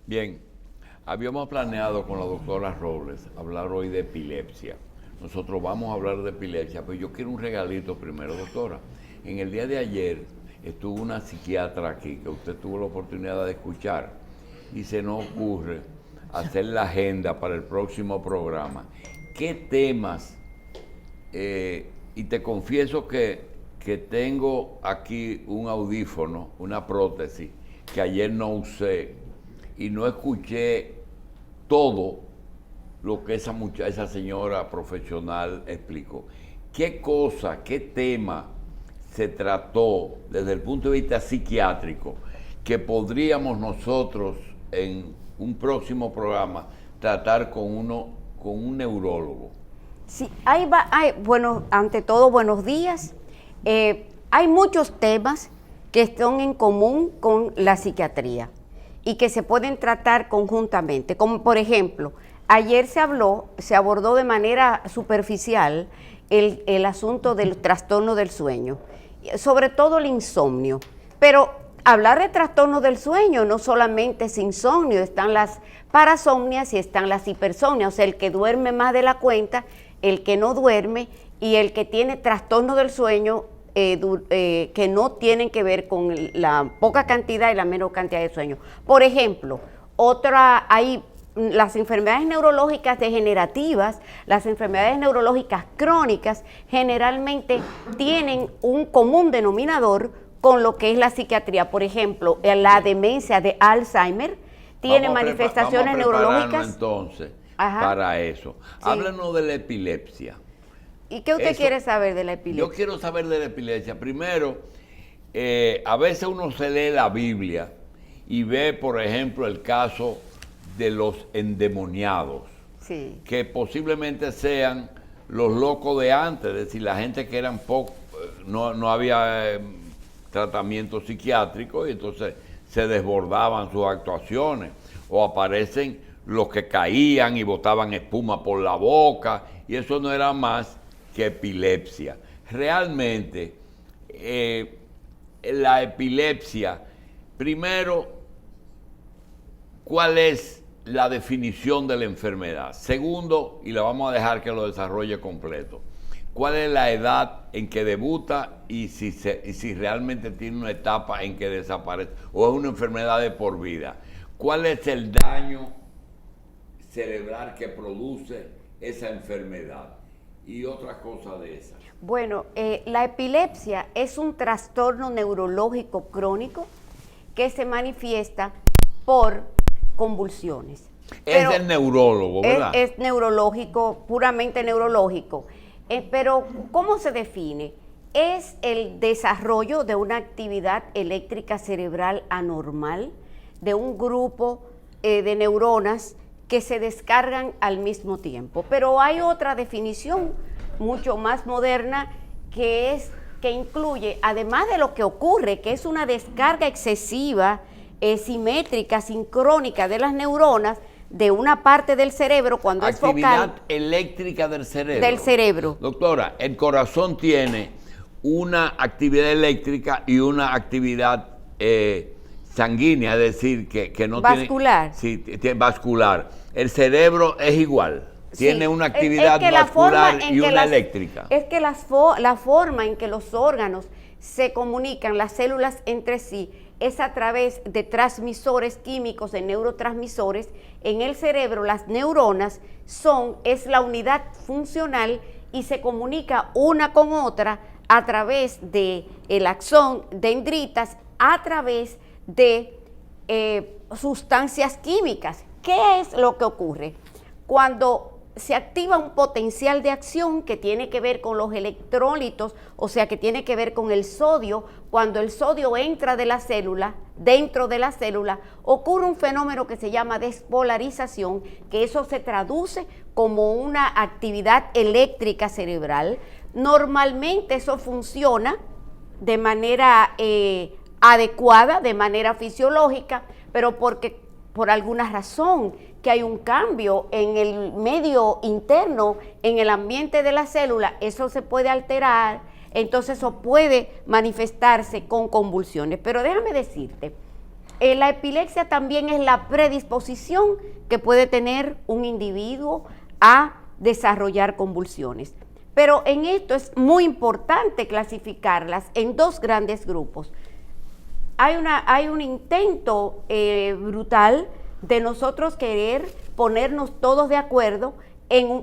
Bien, habíamos planeado con la doctora Robles hablar hoy de epilepsia. Nosotros vamos a hablar de epilepsia, pero yo quiero un regalito primero, doctora. En el día de ayer estuvo una psiquiatra aquí que usted tuvo la oportunidad de escuchar y se nos ocurre hacer la agenda para el próximo programa. ¿Qué temas? Y te confieso que tengo aquí un audífono, una prótesis, que ayer no usé y no escuché todo lo que esa señora profesional explicó. ¿Qué cosa, qué tema se trató desde el punto de vista psiquiátrico que podríamos nosotros en un próximo programa tratar con un neurólogo? Sí, bueno, ante todo, buenos días. Hay muchos temas que están en común con la psiquiatría y que se pueden tratar conjuntamente, como por ejemplo, ayer se abordó de manera superficial el asunto del trastorno del sueño, sobre todo el insomnio, pero hablar de trastorno del sueño no solamente es insomnio, están las parasomnias y están las hipersomnias, o sea, el que duerme más de la cuenta, el que no duerme y el que tiene trastorno del sueño que no tienen que ver con la poca cantidad y la menor cantidad de sueño. Por ejemplo, hay las enfermedades neurológicas degenerativas, las enfermedades neurológicas crónicas, generalmente tienen un común denominador con lo que es la psiquiatría. Por ejemplo, la demencia de Alzheimer tiene manifestaciones neurológicas. Entonces, para eso. Sí. Háblanos de la epilepsia. ¿Y qué usted quiere saber de la epilepsia? Yo quiero saber de la epilepsia. Primero, a veces uno se lee la Biblia y ve, por ejemplo, el caso de los endemoniados, sí, que posiblemente sean los locos de antes, es decir, la gente que eran poco, no había tratamiento psiquiátrico y entonces se desbordaban sus actuaciones, o aparecen los que caían y botaban espuma por la boca, y eso no era más que epilepsia. Realmente, la epilepsia, primero, ¿cuál es la definición de la enfermedad? Segundo, y la vamos a dejar que lo desarrolle completo, ¿cuál es la edad en que debuta y si realmente tiene una etapa en que desaparece o es una enfermedad de por vida? ¿Cuál es el daño cerebral que produce esa enfermedad? Y otras cosas de esas. Bueno, la epilepsia es un trastorno neurológico crónico que se manifiesta por convulsiones. Es del neurólogo, ¿verdad? Es neurológico, puramente neurológico. Pero, ¿cómo se define? Es el desarrollo de una actividad eléctrica cerebral anormal de un grupo de neuronas que se descargan al mismo tiempo. Pero hay otra definición mucho más moderna que incluye, además de lo que ocurre, que es una descarga excesiva, simétrica, sincrónica de las neuronas de una parte del cerebro cuando es focal. Actividad eléctrica del cerebro. Del cerebro. Doctora, el corazón tiene una actividad eléctrica y una actividad sanguínea, es decir, que no vascular. Tiene... Sí, vascular. El cerebro es igual, tiene una actividad que vascular y una eléctrica. Es que la forma en que los órganos se comunican, las células entre sí, es a través de transmisores químicos, de neurotransmisores. En el cerebro las neuronas es la unidad funcional y se comunica una con otra a través del axón, dendritas, a través de sustancias químicas. ¿Qué es lo que ocurre? Cuando se activa un potencial de acción que tiene que ver con los electrolitos, o sea, que tiene que ver con el sodio, cuando el sodio entra dentro de la célula, ocurre un fenómeno que se llama despolarización, que eso se traduce como una actividad eléctrica cerebral. Normalmente eso funciona de manera adecuada, de manera fisiológica, pero por alguna razón que hay un cambio en el medio interno, en el ambiente de la célula, eso se puede alterar, entonces eso puede manifestarse con convulsiones. Pero déjame decirte La epilepsia también es la predisposición que puede tener un individuo a desarrollar convulsiones. Pero en esto es muy importante clasificarlas en dos grandes grupos. Hay un intento brutal de nosotros querer ponernos todos de acuerdo,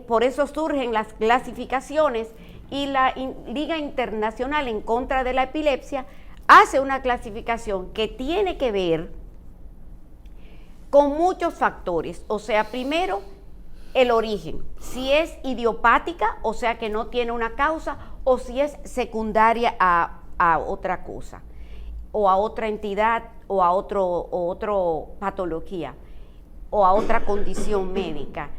por eso surgen las clasificaciones, y la Liga Internacional en contra de la Epilepsia hace una clasificación que tiene que ver con muchos factores. O sea, primero, el origen, si es idiopática, o sea que no tiene una causa, o si es secundaria a otra cosa, o a otra entidad, o a otra patología, o a otra condición médica.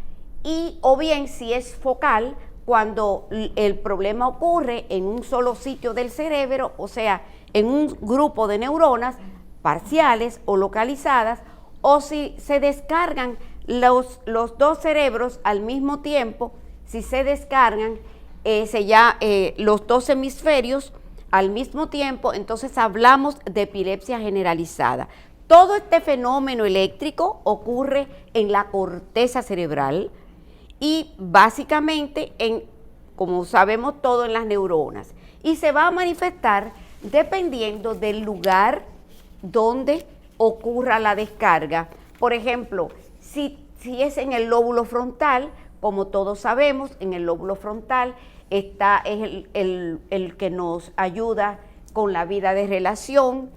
O bien si es focal, cuando el problema ocurre en un solo sitio del cerebro, o sea, en un grupo de neuronas parciales o localizadas, o si se descargan los dos cerebros al mismo tiempo, si se descargan los dos hemisferios al mismo tiempo, entonces hablamos de epilepsia generalizada. Todo este fenómeno eléctrico ocurre en la corteza cerebral y básicamente, como sabemos todo, en las neuronas. Y se va a manifestar dependiendo del lugar donde ocurra la descarga. Por ejemplo, si es en el lóbulo frontal, como todos sabemos, en el lóbulo frontal es el que nos ayuda con la vida de relación,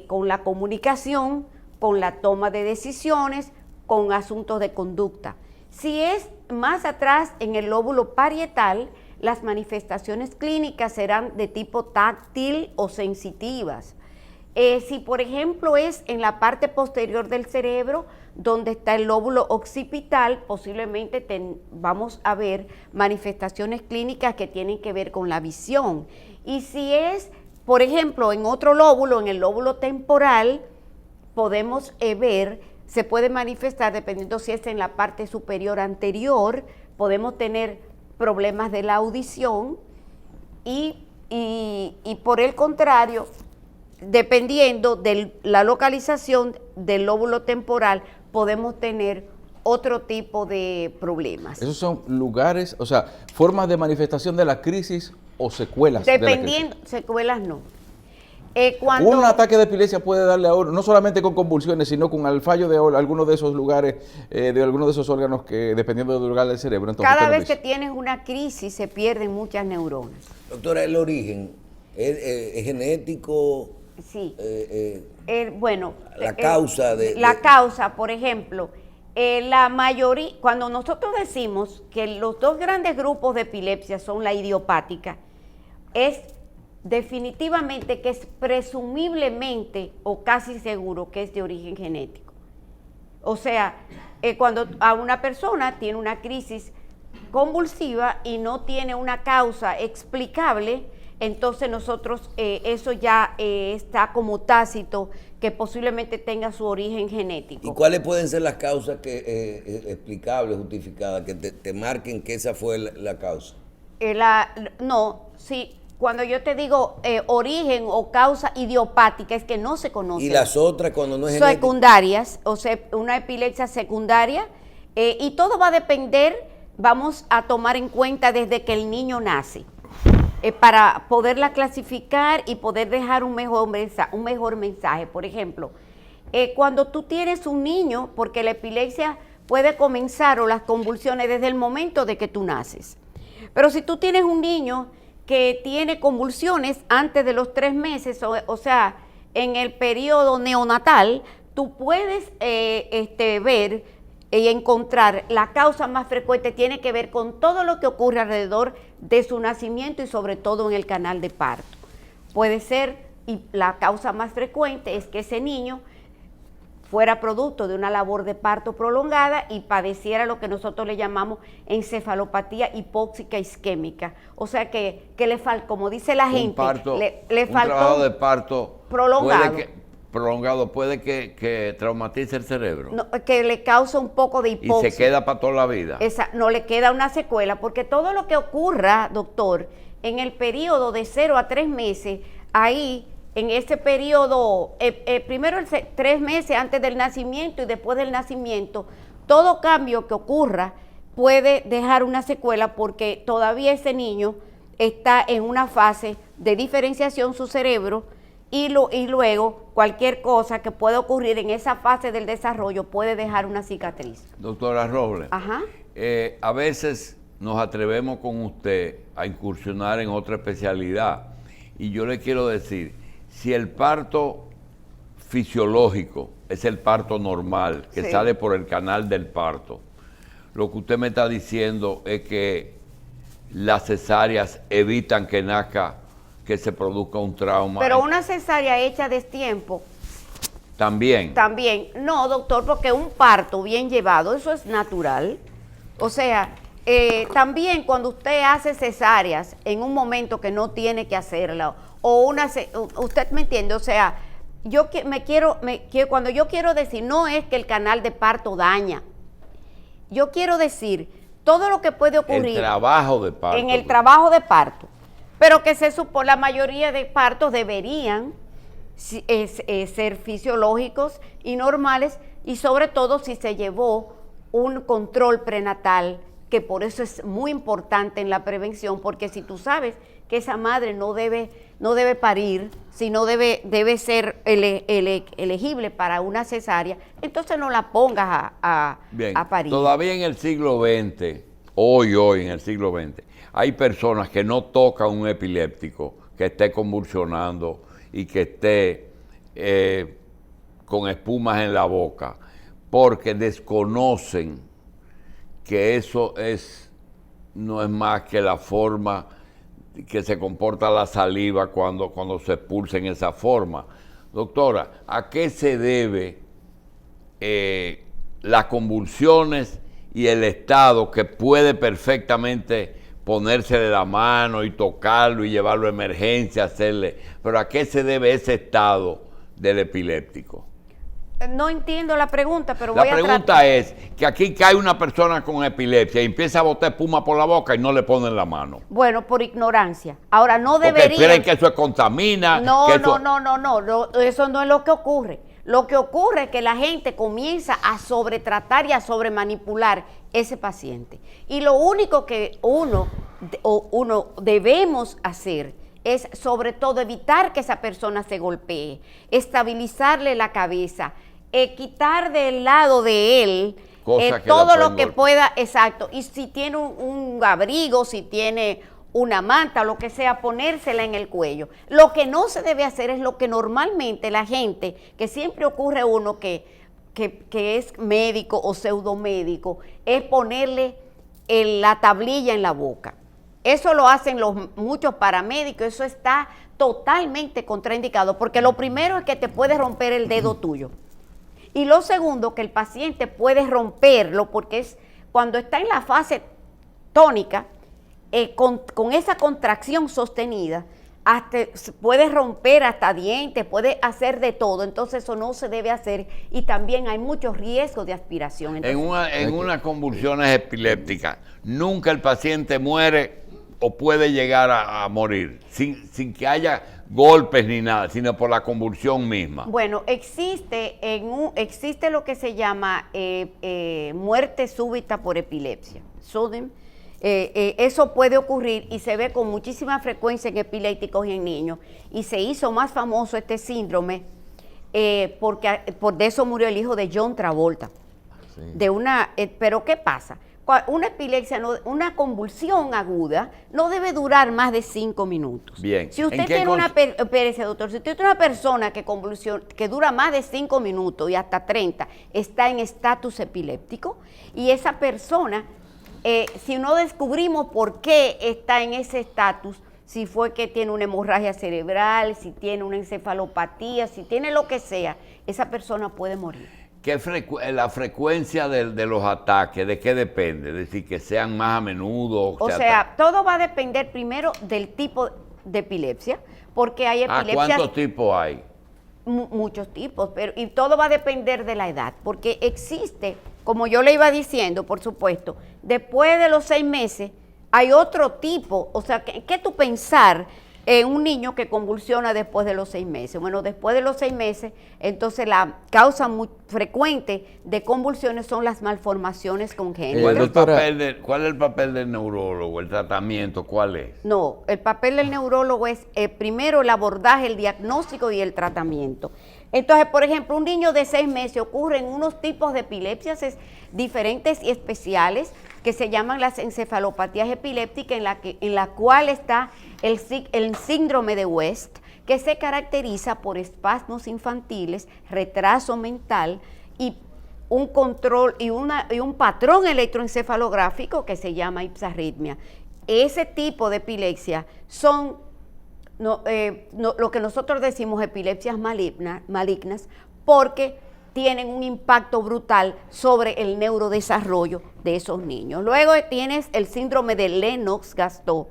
con la comunicación, con la toma de decisiones, con asuntos de conducta. Si es más atrás en el lóbulo parietal, las manifestaciones clínicas serán de tipo táctil o sensitivas. Si por ejemplo es en la parte posterior del cerebro, donde está el lóbulo occipital, posiblemente vamos a ver manifestaciones clínicas que tienen que ver con la visión. Y si es, por ejemplo, en otro lóbulo, en el lóbulo temporal, podemos se puede manifestar, dependiendo si es en la parte superior anterior, podemos tener problemas de la audición y por el contrario, dependiendo de la localización del lóbulo temporal, podemos tener otro tipo de problemas. Esos son lugares, o sea, formas de manifestación de la crisis o secuelas de la crisis. Dependiendo, secuelas no. Un ataque de epilepsia puede darle a uno, no solamente con convulsiones, sino con el fallo de algunos de esos lugares, de algunos de esos órganos que, dependiendo del lugar del cerebro. Entonces, cada vez que tienes una crisis se pierden muchas neuronas. Doctora, ¿el origen es genético? Sí. Bueno. La causa La causa, por ejemplo, la mayoría, cuando nosotros decimos que los dos grandes grupos de epilepsia son la idiopática, es definitivamente que es presumiblemente o casi seguro que es de origen genético. O sea, cuando a una persona tiene una crisis convulsiva y no tiene una causa explicable, entonces nosotros eso ya está como tácito, que posiblemente tenga su origen genético. ¿Y cuáles pueden ser las causas explicables, justificadas, que te marquen que esa fue la causa? Cuando yo te digo origen o causa idiopática, es que no se conoce. ¿Y las otras cuando no es genética? Secundarias, o sea, una epilepsia secundaria, y todo va a depender, vamos a tomar en cuenta desde que el niño nace, para poderla clasificar y poder dejar un mejor mensaje. Por ejemplo, cuando tú tienes un niño, porque la epilepsia puede comenzar o las convulsiones desde el momento de que tú naces. Pero si tú tienes un niño que tiene convulsiones antes de los 3 meses, o sea, en el periodo neonatal, tú puedes ver y encontrar la causa más frecuente, tiene que ver con todo lo que ocurre alrededor de su nacimiento y sobre todo en el canal de parto. Puede ser, y la causa más frecuente es que ese niño fuera producto de una labor de parto prolongada y padeciera lo que nosotros le llamamos encefalopatía hipóxica isquémica. O sea que le falta, como dice la gente, le faltó un trabajo de parto prolongado. Puede que traumatice el cerebro. No, que le causa un poco de hipoxia. Y se queda para toda la vida. No le queda una secuela, porque todo lo que ocurra, doctor, en el periodo de 0 a 3 meses, ahí en ese periodo, primero 3 meses antes del nacimiento y después del nacimiento, todo cambio que ocurra puede dejar una secuela porque todavía ese niño está en una fase de diferenciación su cerebro y luego cualquier cosa que pueda ocurrir en esa fase del desarrollo puede dejar una cicatriz. Doctora Robles, Ajá. A veces nos atrevemos con usted a incursionar en otra especialidad y yo le quiero decir, si el parto fisiológico es el parto normal, que sí, sale por el canal del parto, lo que usted me está diciendo es que las cesáreas evitan que nazca, que se produzca un trauma. Pero una cesárea hecha a destiempo. También. También. No, doctor, porque un parto bien llevado, eso es natural. O sea, también cuando usted hace cesáreas en un momento que no tiene que hacerla, o usted me entiende, o sea, cuando yo quiero decir, no es que el canal de parto daña. Yo quiero decir, todo lo que puede ocurrir. El trabajo de parto. En el trabajo de parto. Pero que se supone, la mayoría de partos deberían ser fisiológicos y normales, y sobre todo si se llevó un control prenatal, que por eso es muy importante en la prevención, porque si tú sabes que esa madre no debe parir, sino debe ser elegible para una cesárea, entonces no la pongas a parir. Todavía en el siglo XX, hoy en el siglo XX, hay personas que no tocan un epiléptico que esté convulsionando y que esté con espumas en la boca, porque desconocen que eso no es más que la forma que se comporta la saliva cuando se expulsa en esa forma. Doctora, ¿a qué se debe las convulsiones y el estado que puede perfectamente ponerse de la mano y tocarlo y llevarlo a emergencia, hacerle? Pero ¿a qué se debe ese estado del epiléptico? No entiendo la pregunta, pero la voy a tratar. La pregunta es que aquí cae una persona con epilepsia y empieza a botar espuma por la boca y no le ponen la mano. Bueno, por ignorancia. Ahora, no debería. Porque creen que eso contamina. No, eso no es lo que ocurre. Lo que ocurre es que la gente comienza a sobretratar y a sobremanipular ese paciente. Y lo único que uno debemos hacer es sobre todo evitar que esa persona se golpee, estabilizarle la cabeza, quitar del lado de él todo lo que pueda, exacto, y si tiene un abrigo, si tiene una manta, lo que sea, ponérsela en el cuello. Lo que no se debe hacer es lo que normalmente la gente, que siempre ocurre uno que es médico o pseudomédico, es ponerle la tablilla en la boca. Eso lo hacen muchos paramédicos, eso está totalmente contraindicado, porque lo primero es que te puede romper el dedo tuyo. Y lo segundo, que el paciente puede romperlo, porque es cuando está en la fase tónica, con esa contracción sostenida, puede romper hasta dientes, puede hacer de todo. Entonces eso no se debe hacer y también hay muchos riesgos de aspiración. Entonces, en unas convulsiones epilépticas, nunca el paciente muere o puede llegar a morir, sin que haya golpes ni nada, sino por la convulsión misma. Bueno, existe lo que se llama muerte súbita por epilepsia, sudden. Eso puede ocurrir y se ve con muchísima frecuencia en epilépticos y en niños. Y se hizo más famoso este síndrome porque de eso murió el hijo de John Travolta. Sí. Pero ¿qué pasa? Una epilepsia, una convulsión aguda no debe durar más de 5 minutos. Bien. Si usted tiene espérese, doctor, si usted tiene una persona que dura más de 5 minutos y hasta 30, está en estatus epiléptico, y esa persona, si no descubrimos por qué está en ese estatus, si fue que tiene una hemorragia cerebral, si tiene una encefalopatía, si tiene lo que sea, esa persona puede morir. La frecuencia de los ataques, ¿de qué depende? Es decir, que sean más a menudo. O sea, todo va a depender primero del tipo de epilepsia, porque hay epilepsias. ¿Cuántos tipos hay? Muchos tipos, y todo va a depender de la edad, porque existe, como yo le iba diciendo, por supuesto, después de los 6 meses hay otro tipo, o sea, ¿qué tú pensar? un niño que convulsiona después de los 6 meses. Bueno, después de los 6 meses, entonces la causa muy frecuente de convulsiones son las malformaciones congénitas. ¿Cuál es el papel del neurólogo? ¿El tratamiento? ¿Cuál es? No, el papel del neurólogo es primero el abordaje, el diagnóstico y el tratamiento. Entonces, por ejemplo, un niño de 6 meses ocurren unos tipos de epilepsias diferentes y especiales que se llaman las encefalopatías epilépticas, en la cual está el síndrome de West, que se caracteriza por espasmos infantiles, retraso mental y un control y un patrón electroencefalográfico que se llama ipsarritmia. Ese tipo de epilepsia son lo que nosotros decimos epilepsias malignas, porque tienen un impacto brutal sobre el neurodesarrollo de esos niños. Luego tienes el síndrome de Lennox-Gastaut,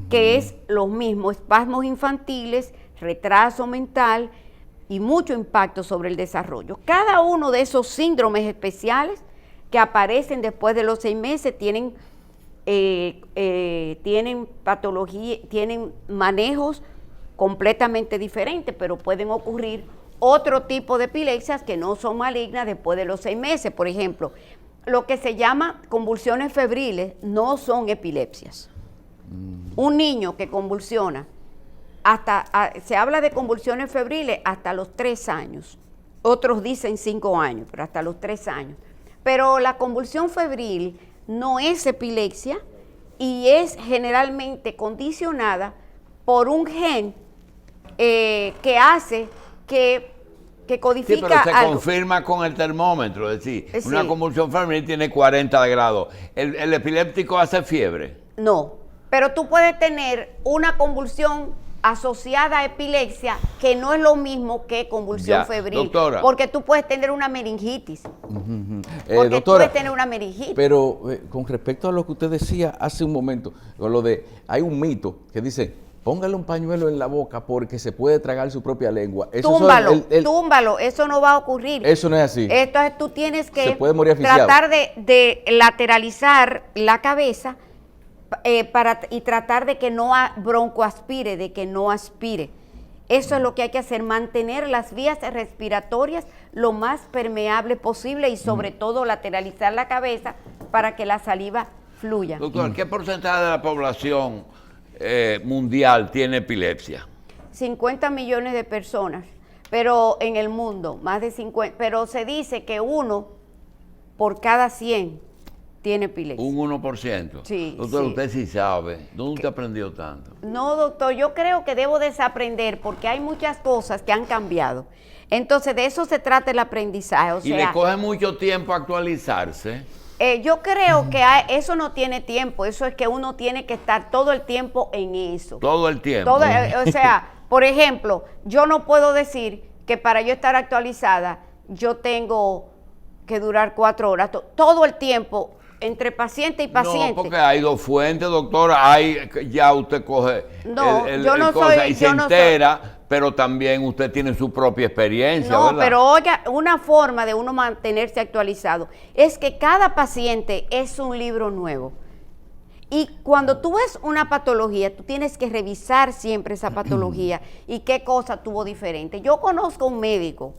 que es lo mismo, espasmos infantiles, retraso mental y mucho impacto sobre el desarrollo. Cada uno de esos síndromes especiales que aparecen después de los 6 meses tienen patología, tienen manejos completamente diferentes, pero pueden ocurrir otro tipo de epilepsias que no son malignas después de los 6 meses. Por ejemplo, lo que se llama convulsiones febriles no son epilepsias. Un niño que convulsiona, se habla de convulsiones febriles hasta los 3 años. Otros dicen 5 años, pero hasta los 3 años. Pero la convulsión febril no es epilepsia y es generalmente condicionada por un gen que hace que codifica sí, pero se algo. confirma con el termómetro, es decir, Sí. una convulsión febril tiene 40 grados. ¿El epiléptico hace fiebre? No, pero tú puedes tener una convulsión asociada a epilepsia que no es lo mismo que convulsión Ya, febril. doctora. Porque tú puedes tener una meningitis. Porque tú Doctora, puedes tener una meningitis. pero con respecto a lo que usted decía hace un momento, con lo de, hay un mito que dice, póngale un pañuelo en la boca porque se puede tragar su propia lengua. Túmbalo, túmbalo, eso no va a ocurrir. Eso no es así. Entonces tú tienes Se que puede morir asfixiado. tratar de lateralizar la cabeza y tratar de que no broncoaspire, de que no aspire. Eso es lo que hay que hacer, mantener las vías respiratorias lo más permeable posible y sobre todo lateralizar la cabeza para que la saliva fluya. Doctor, ¿qué porcentaje de la población mundial tiene epilepsia? 50 millones de personas, pero en el mundo, más de 50, pero se dice que 1 por cada 100 tiene epilepsia. Un 1%. Sí, Doctor, sí. usted sí sabe. ¿Dónde usted aprendió tanto? No, doctor, yo creo que debo desaprender porque hay muchas cosas que han cambiado. Entonces, de eso se trata el aprendizaje. O Y le coge mucho tiempo actualizarse. Yo creo que eso no tiene tiempo, eso es que uno tiene que estar todo el tiempo en eso. Todo el tiempo. O sea, por ejemplo, yo no puedo decir que para yo estar actualizada, yo tengo que durar 4 horas, todo el tiempo, entre paciente y paciente. No, porque hay 2 fuentes, doctora. Ya usted coge yo no cosa soy, y se entera, pero también usted tiene su propia experiencia, No, ¿verdad? pero oiga, una forma de uno mantenerse actualizado es que cada paciente es un libro nuevo. Y cuando tú ves una patología, tú tienes que revisar siempre esa patología y qué cosa tuvo diferente. Yo conozco un médico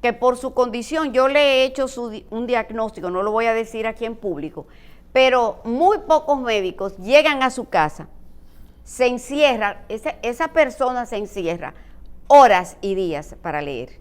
que por su condición yo le he hecho un diagnóstico, no lo voy a decir aquí en público, pero muy pocos médicos llegan a su casa, se encierra, esa persona se encierra horas y días para leer.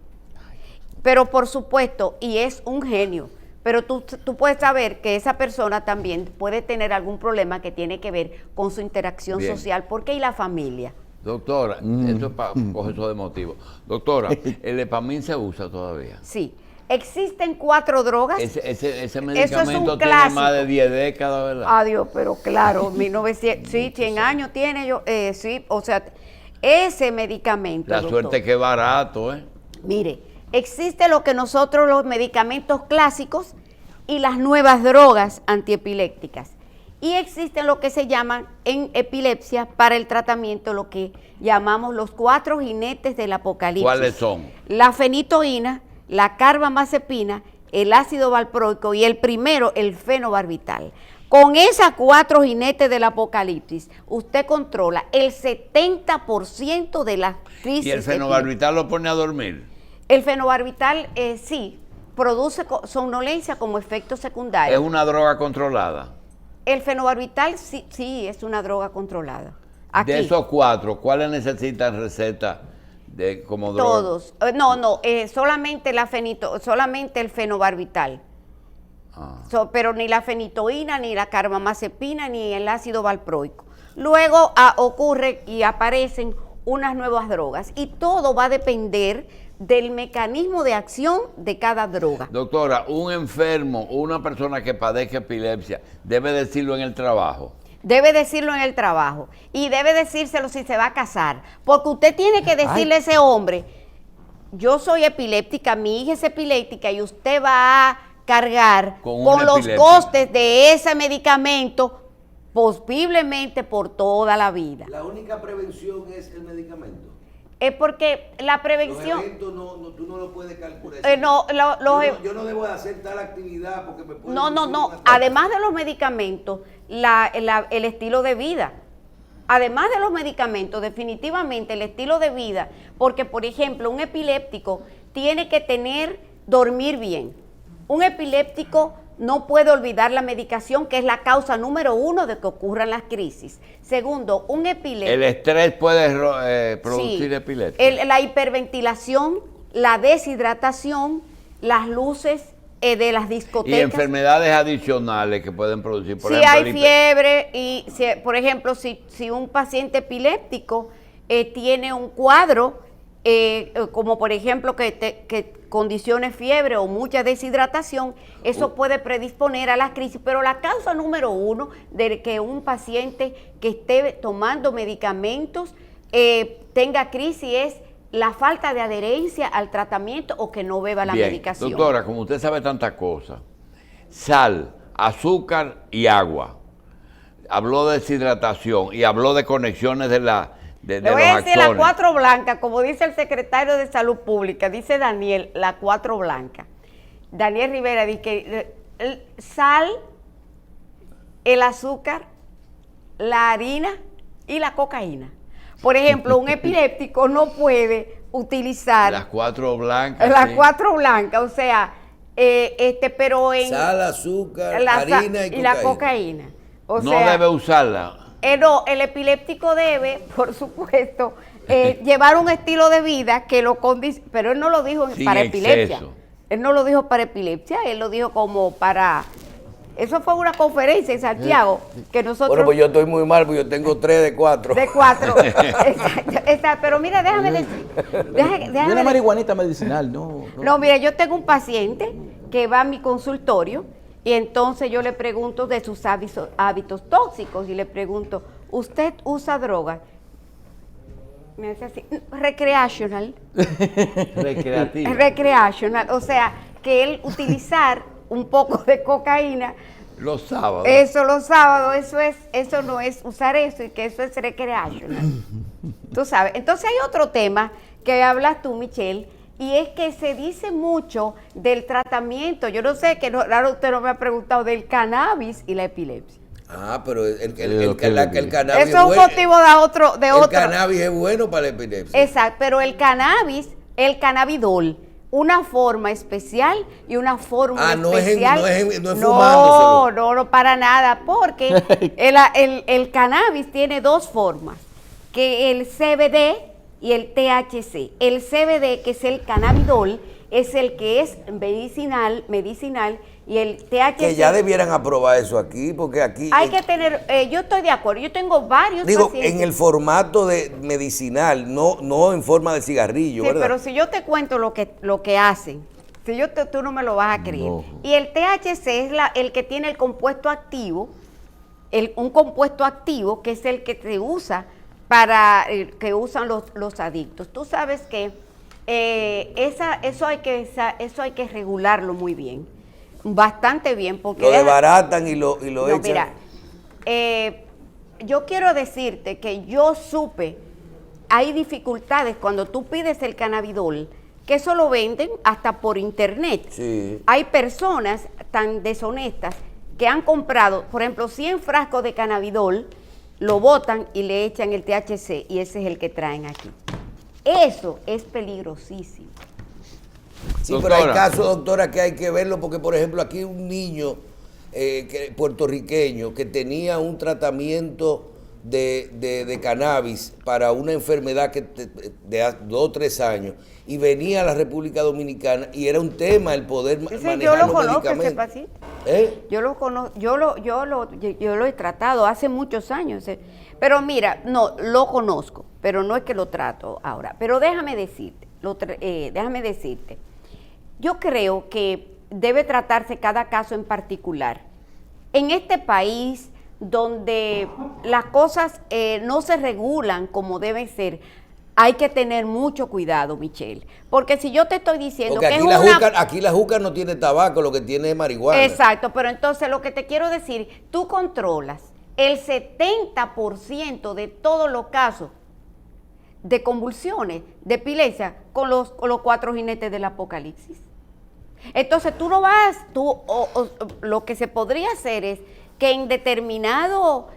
Pero por supuesto, y es un genio, pero tú puedes saber que esa persona también puede tener algún problema que tiene que ver con su interacción Bien. social. ¿Por qué? Y la familia. Doctora, esto es para coger eso de motivo. Doctora, ¿el Epamín se usa todavía? Sí. Existen 4 drogas. Ese medicamento un tiene clásico. más de 10 décadas, ¿verdad? Adiós, pero claro, 1900, sí, 100 años tiene yo, sí, o sea, ese medicamento. La doctor, suerte que es barato, ¿eh? Mire, existe lo que nosotros los medicamentos clásicos y las nuevas drogas antiepilépticas. Y existen lo que se llaman en epilepsia para el tratamiento, lo que llamamos los 4 jinetes del apocalipsis. ¿Cuáles son? La fenitoína, la carbamazepina, el ácido valproico y el primero, el fenobarbital. Con esas 4 jinetes del apocalipsis, usted controla el 70% de las crisis. ¿Y el fenobarbital lo pone a dormir? El fenobarbital sí, produce somnolencia como efecto secundario. ¿Es una droga controlada? El fenobarbital sí es una droga controlada. Aquí. De esos 4, ¿cuáles necesitan receta como droga? Todos. Solamente solamente el fenobarbital. Pero ni la fenitoína, ni la carbamazepina, ni el ácido valproico. Luego ocurre y aparecen unas nuevas drogas. Y todo va a depender del mecanismo de acción de cada droga. Doctora, un enfermo o una persona que padezca epilepsia debe decirlo en el trabajo. Debe decirlo en el trabajo y debe decírselo si se va a casar, porque usted tiene que decirle a ese hombre, yo soy epiléptica, mi hija es epiléptica y usted va a cargar con los costes de ese medicamento posiblemente por toda la vida. La única prevención es el medicamento. Es porque la prevención... Los eventos tú no lo puedes calcular. Yo no debo de hacer tal actividad porque me puede... No. Además de los medicamentos, el estilo de vida. Además de los medicamentos, definitivamente el estilo de vida. Porque, por ejemplo, un epiléptico tiene que dormir bien. Un epiléptico no puede olvidar la medicación, que es la causa número 1 de que ocurran las crisis. Segundo, un epiléptico... ¿El estrés puede producir epilepsia? La hiperventilación, la deshidratación, las luces de las discotecas. Y enfermedades adicionales que pueden producir, por si ejemplo... hay fiebre y, por ejemplo, si un paciente epiléptico tiene un cuadro, como por ejemplo que condiciones fiebre o mucha deshidratación, eso puede predisponer a la crisis, pero la causa número 1 de que un paciente que esté tomando medicamentos tenga crisis es la falta de adherencia al tratamiento o que no beba la medicación. Doctora, como usted sabe tantas cosas, sal, azúcar y agua. Habló de deshidratación y habló de conexiones de Le voy a decir las 4 blancas, como dice el secretario de Salud Pública, dice Daniel, las 4 blancas. Daniel Rivera dice que sal, el azúcar, la harina y la cocaína. Por ejemplo, un epiléptico no puede utilizar las 4 blancas. Las 4 blancas, o sea, pero en sal, azúcar, harina y la cocaína. O no sea, debe usarla. No, el epiléptico debe, por supuesto, llevar un estilo de vida que lo condicione, pero él no lo dijo para epilepsia. Él no lo dijo para epilepsia, él lo dijo como para... Eso fue una conferencia en Santiago que nosotros... Bueno, pues yo estoy muy mal, porque yo tengo 3 de 4. De 4. Exacto. Pero mira, déjame decir... Una marihuanita medicinal, no. No, mira, yo tengo un paciente que va a mi consultorio y entonces yo le pregunto de sus hábitos tóxicos y le pregunto, ¿usted usa drogas? Me dice así, recreational. Recreativo. Recreational, o sea, que él utilizar un poco de cocaína los sábados. Eso los sábados, eso no es usar eso, y que eso es recreational. Tú sabes. Entonces hay otro tema que hablas tú, Michelle, y es que se dice mucho del tratamiento. Yo no sé, claro, usted no me ha preguntado del cannabis y la epilepsia. Ah, pero el cannabis eso es un motivo de otro. El cannabis es bueno para la epilepsia. Exacto, pero el cannabidol, una forma especial y una forma especial. No es fumándoselo. No, para nada, porque el cannabis tiene 2 formas, que el CBD y el THC. El CBD, que es el cannabidol, es el que es medicinal, y el THC... Que ya debieran aprobar eso aquí, porque aquí... Hay que tener, yo estoy de acuerdo, yo tengo varios pacientes... en el formato de medicinal, no en forma de cigarrillo, sí, ¿verdad? Pero si yo te cuento lo que hacen, tú no me lo vas a creer. No. Y el THC es el que tiene el compuesto activo, un compuesto activo que es el que se usa que usan los adictos. Tú sabes que eso hay que regularlo muy bien. Bastante bien, porque... Lo desbaratan y lo echan. Mira, yo quiero decirte que yo supe, hay dificultades cuando tú pides el cannabidol, que eso lo venden hasta por internet. Sí. Hay personas tan deshonestas que han comprado, por ejemplo, 100 frascos de cannabidol, lo botan y le echan el THC y ese es el que traen aquí. Eso es peligrosísimo. Sí, Doctora. pero hay casos, doctora, que hay que verlo porque, por ejemplo, aquí un niño puertorriqueño que tenía un tratamiento de cannabis para una enfermedad de 2 o 3 años y venía a la República Dominicana y era un tema el poder manejar Yo lo los conozco, medicamentos. ese paciente. ¿Eh? Yo lo conozco, yo lo he tratado hace muchos años. Pero mira, no, lo conozco, pero no es que lo trato ahora. Pero déjame decirte, yo creo que debe tratarse cada caso en particular. En este país donde las cosas no se regulan como deben ser, hay que tener mucho cuidado, Michelle, porque si yo te estoy diciendo porque que aquí la juca no tiene tabaco, lo que tiene es marihuana. Exacto, pero entonces lo que te quiero decir, tú controlas el 70% de todos los casos de convulsiones, de epilepsia, con los 4 jinetes del apocalipsis. Entonces tú no vas, lo que se podría hacer es que en determinado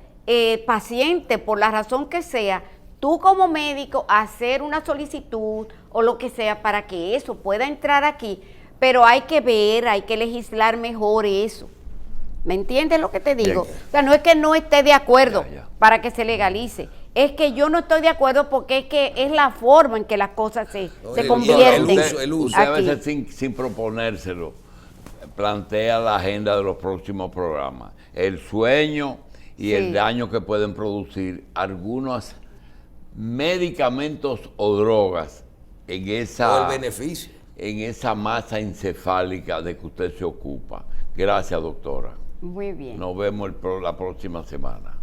paciente, por la razón que sea, tú como médico hacer una solicitud o lo que sea para que eso pueda entrar aquí, pero hay que ver, hay que legislar mejor eso. ¿Me entiendes lo que te digo? Bien. O sea, no es que no esté de acuerdo Ya. para que se legalice, es que yo no estoy de acuerdo porque es que es la forma en que las cosas se el convierten. el uso. Usted a aquí. veces sin proponérselo, plantea la agenda de los próximos programas. El sueño y el Sí. daño que pueden producir algunos medicamentos o drogas en Todo esa, el beneficio. en esa masa encefálica de que usted se ocupa. Gracias, doctora. Muy bien. Nos vemos la próxima semana.